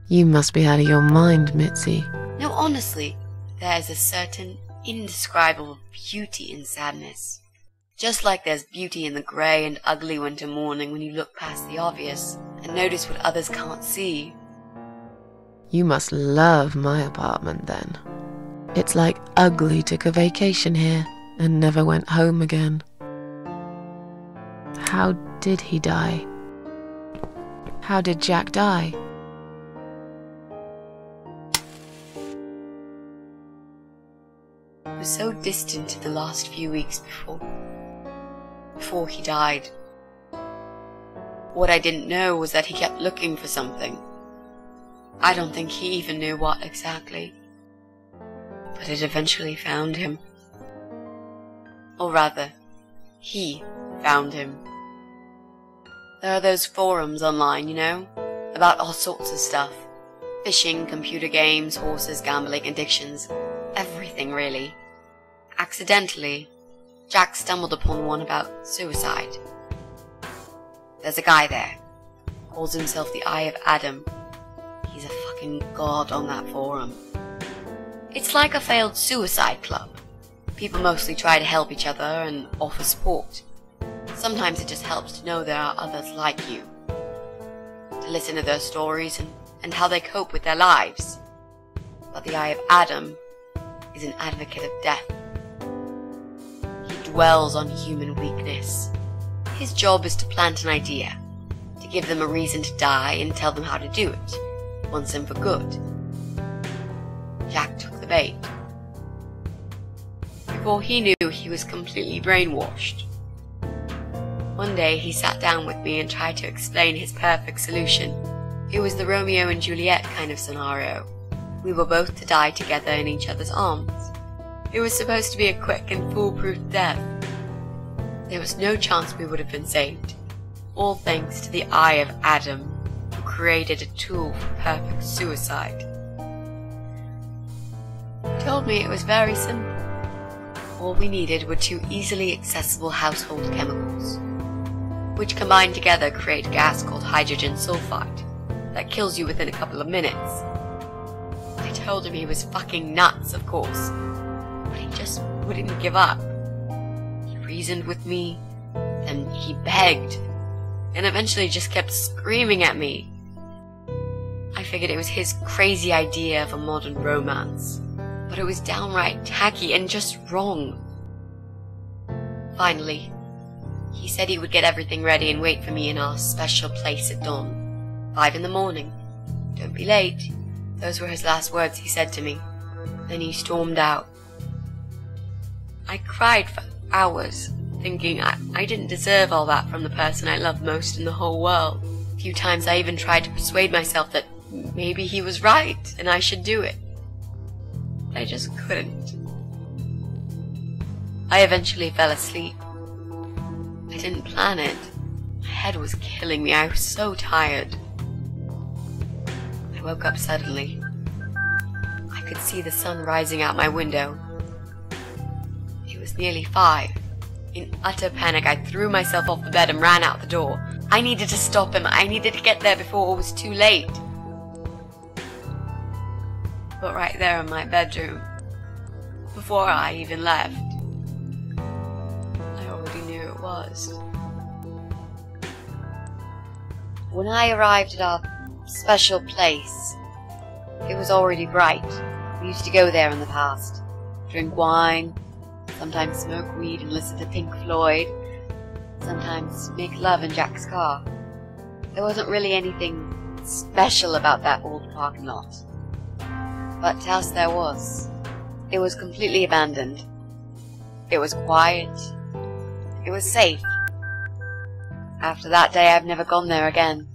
You must be out of your mind, Mitzi. No, honestly, there's a certain indescribable beauty in sadness. Just like there's beauty in the grey and ugly winter morning when you look past the obvious and notice what others can't see. You must love my apartment then. It's like Ugly took a vacation here and never went home again. How did he die? How did Jack die? It was so distant in the last few weeks before he died. What I didn't know was that he kept looking for something. I don't think he even knew what exactly. But it eventually found him. Or rather, he found him. There are those forums online, you know, about all sorts of stuff. Fishing, computer games, horses, gambling, addictions, everything really. Accidentally, Jack stumbled upon one about suicide. There's a guy there, calls himself the Eye of Adam. He's a fucking god on that forum. It's like a failed suicide club. People mostly try to help each other and offer support. Sometimes it just helps to know there are others like you. To listen to their stories and how they cope with their lives. But the Eye of Adam is an advocate of death. He dwells on human weakness. His job is to plant an idea, to give them a reason to die and tell them how to do it, once and for good. Jack took the bait. Before he knew, he was completely brainwashed. One day he sat down with me and tried to explain his perfect solution. It was the Romeo and Juliet kind of scenario. We were both to die together in each other's arms. It was supposed to be a quick and foolproof death. There was no chance we would have been saved. All thanks to the Eye of Adam, who created a tool for perfect suicide. He told me it was very simple. All we needed were 2 easily accessible household chemicals, which combined together create a gas called hydrogen sulfide that kills you within a couple of minutes. I told him he was fucking nuts, of course, but he just wouldn't give up. He reasoned with me, then he begged, and eventually just kept screaming at me. I figured it was his crazy idea of a modern romance, but it was downright tacky and just wrong. Finally, he said he would get everything ready and wait for me in our special place at dawn. 5 in the morning. Don't be late. Those were his last words he said to me. Then he stormed out. I cried for hours, thinking I didn't deserve all that from the person I loved most in the whole world. A few times I even tried to persuade myself that maybe he was right and I should do it. I just couldn't. I eventually fell asleep. I didn't plan it. My head was killing me. I was so tired. I woke up suddenly. I could see the sun rising out my window. It was nearly 5. In utter panic, I threw myself off the bed and ran out the door. I needed to stop him. I needed to get there before it was too late. But right there in my bedroom, before I even left, I already knew it was. When I arrived at our special place, it was already bright. We used to go there in the past, drink wine, sometimes smoke weed and listen to Pink Floyd, sometimes make love in Jack's car. There wasn't really anything special about that old parking lot. But to us there was. It was completely abandoned. It was quiet. It was safe. After that day, I've never gone there again.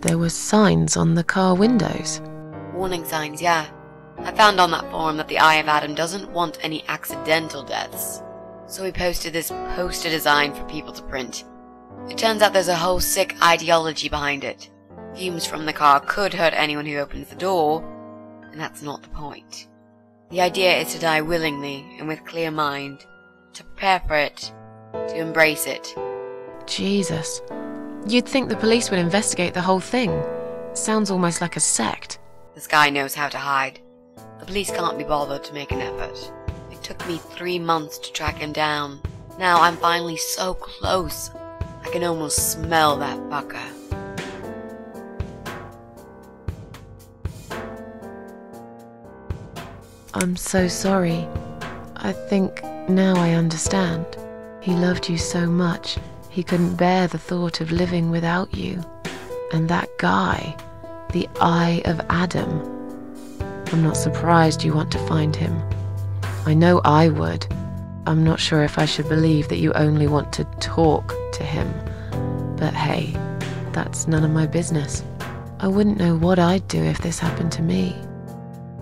there were signs on the car windows. Warning signs, yeah. I found on that forum that the Eye of Adam doesn't want any accidental deaths. So he posted this poster design for people to print. It turns out there's a whole sick ideology behind it. Fumes from the car could hurt anyone who opens the door, and that's not the point. The idea is to die willingly and with clear mind, to prepare for it, to embrace it. Jesus. You'd think the police would investigate the whole thing. Sounds almost like a sect. This guy knows how to hide. The police can't be bothered to make an effort. It took me 3 months to track him down. Now I'm finally so close. I can almost smell that fucker. I'm so sorry. I think now I understand. He loved you so much, he couldn't bear the thought of living without you. And that guy, the Eye of Adam. I'm not surprised you want to find him. I know I would. I'm not sure if I should believe that you only want to talk to him. But hey, that's none of my business. I wouldn't know what I'd do if this happened to me.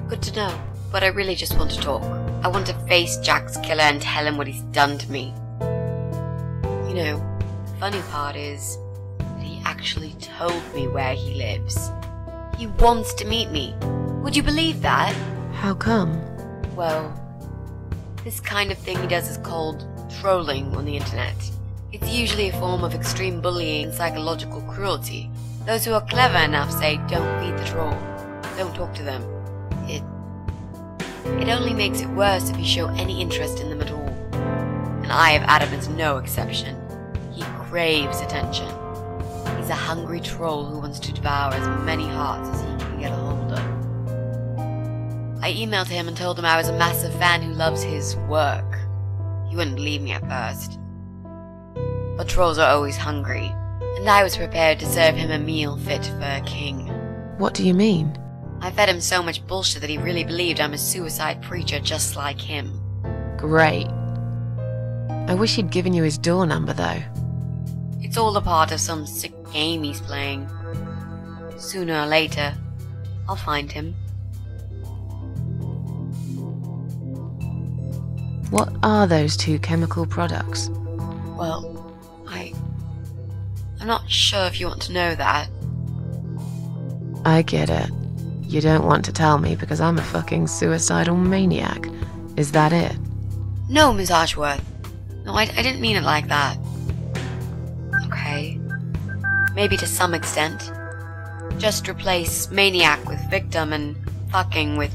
Good to know, but I really just want to talk. I want to face Jack's killer and tell him what he's done to me. You know, the funny part is that he actually told me where he lives. He wants to meet me. Would you believe that? How come? Well, this kind of thing he does is called trolling on the internet. It's usually a form of extreme bullying and psychological cruelty. Those who are clever enough say, don't feed the troll. Don't talk to them. It only makes it worse if you show any interest in them at all. And Eye of Adam is no exception. He craves attention. He's a hungry troll who wants to devour as many hearts as he can get a hold of. I emailed him and told him I was a massive fan who loves his work. He wouldn't believe me at first. But trolls are always hungry, and I was prepared to serve him a meal fit for a king. What do you mean? I fed him so much bullshit that he really believed I'm a suicide preacher just like him. Great. I wish he'd given you his door number, though. It's all a part of some sick game he's playing. Sooner or later, I'll find him. What are those two chemical products? Well, I'm not sure if you want to know that. I get it. You don't want to tell me because I'm a fucking suicidal maniac. Is that it? No, Miss Ashworth. No, I didn't mean it like that. Okay. Maybe to some extent. Just replace maniac with victim and fucking with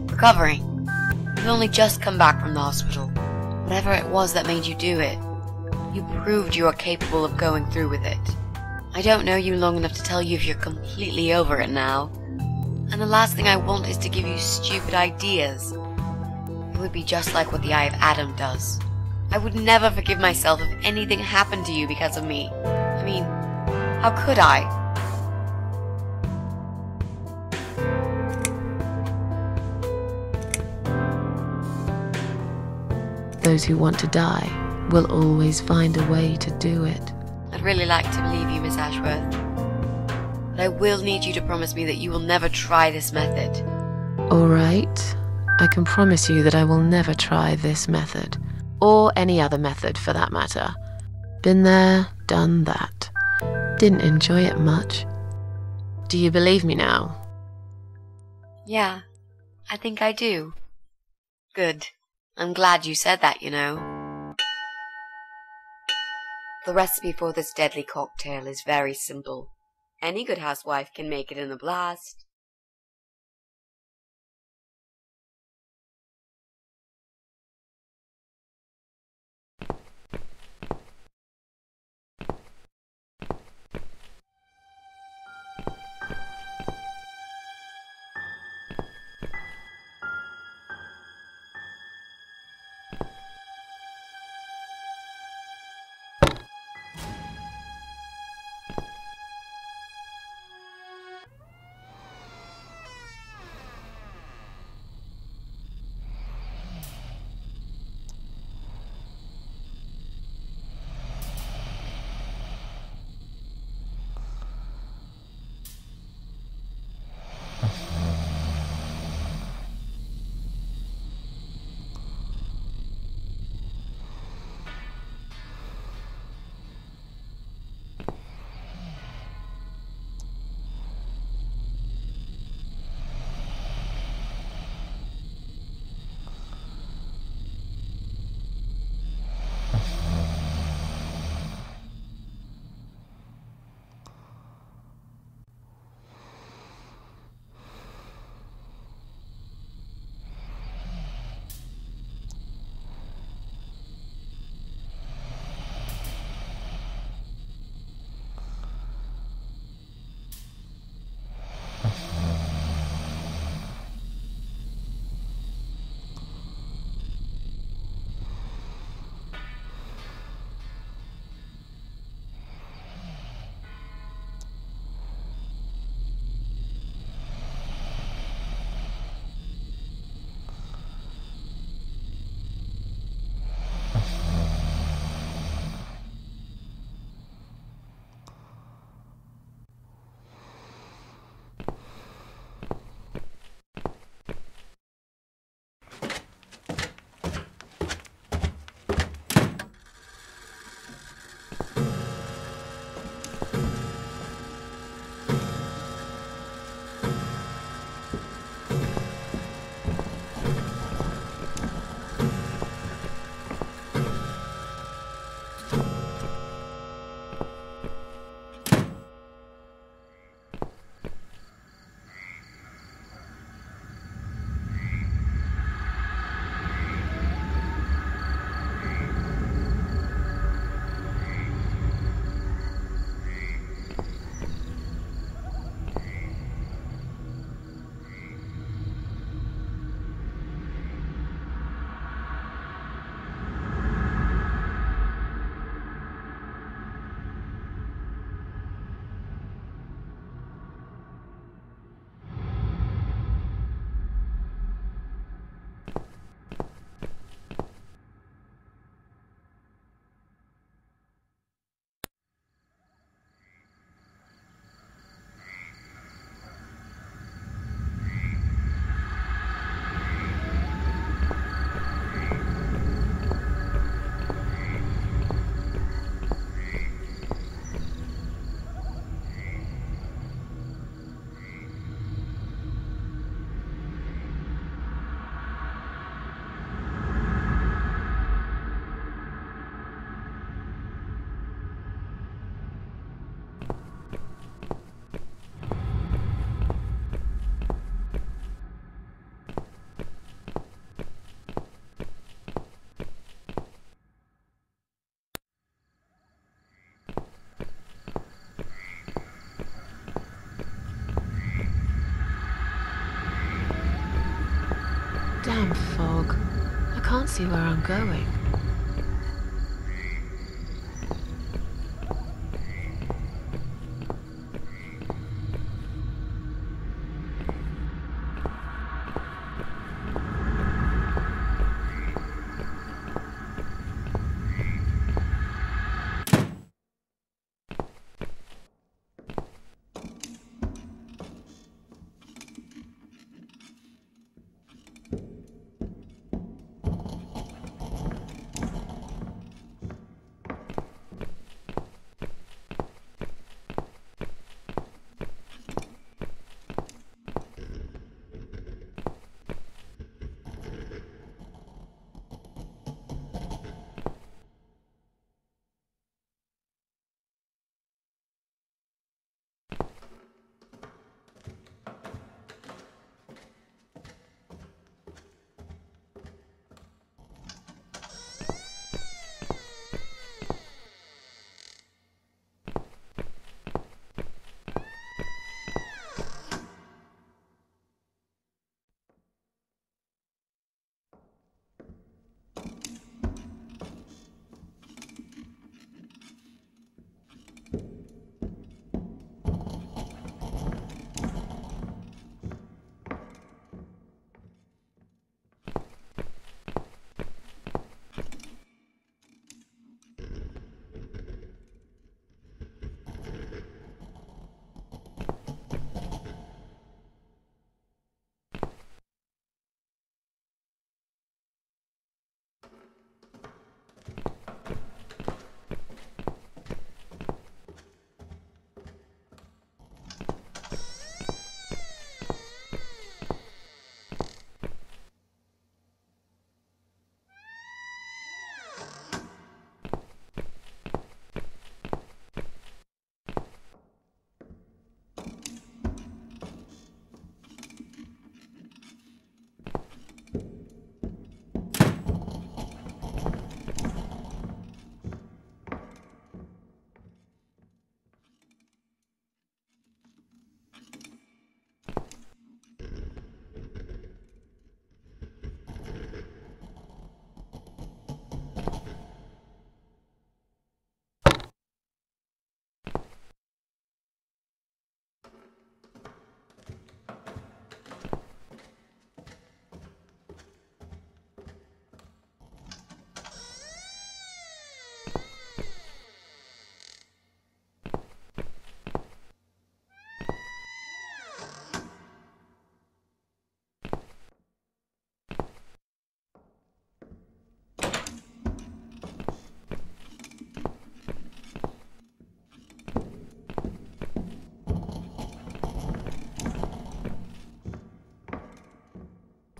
recovering. You've only just come back from the hospital. Whatever it was that made you do it, you proved you are capable of going through with it. I don't know you long enough to tell you if you're completely over it now. And the last thing I want is to give you stupid ideas. It would be just like what the Eye of Adam does. I would never forgive myself if anything happened to you because of me. I mean, how could I? Those who want to die will always find a way to do it. I'd really like to believe you, Miss Ashworth. But I will need you to promise me that you will never try this method. All right. I can promise you that I will never try this method. Or any other method, for that matter. Been there, done that. Didn't enjoy it much. Do you believe me now? Yeah, I think I do. Good. I'm glad you said that, you know. The recipe for this deadly cocktail is very simple. Any good housewife can make it in a blast. can't see where I'm going.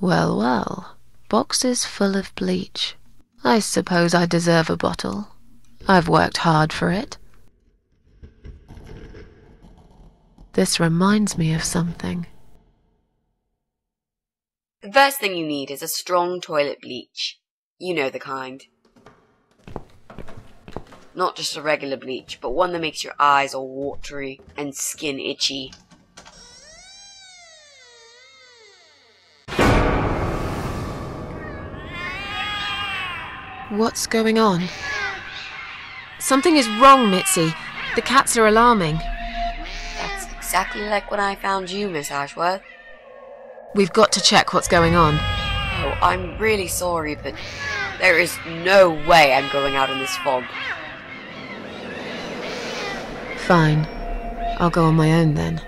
Well, well, boxes full of bleach. I suppose I deserve a bottle. I've worked hard for it. This reminds me of something. The first thing you need is a strong toilet bleach. You know the kind. Not just a regular bleach, but one that makes your eyes all watery and skin itchy. What's going on? Something is wrong, Mitzi. The cats are alarming. That's exactly like when I found you, Miss Ashworth. We've got to check what's going on. Oh, I'm really sorry, but there is no way I'm going out in this fog. Fine. I'll go on my own then.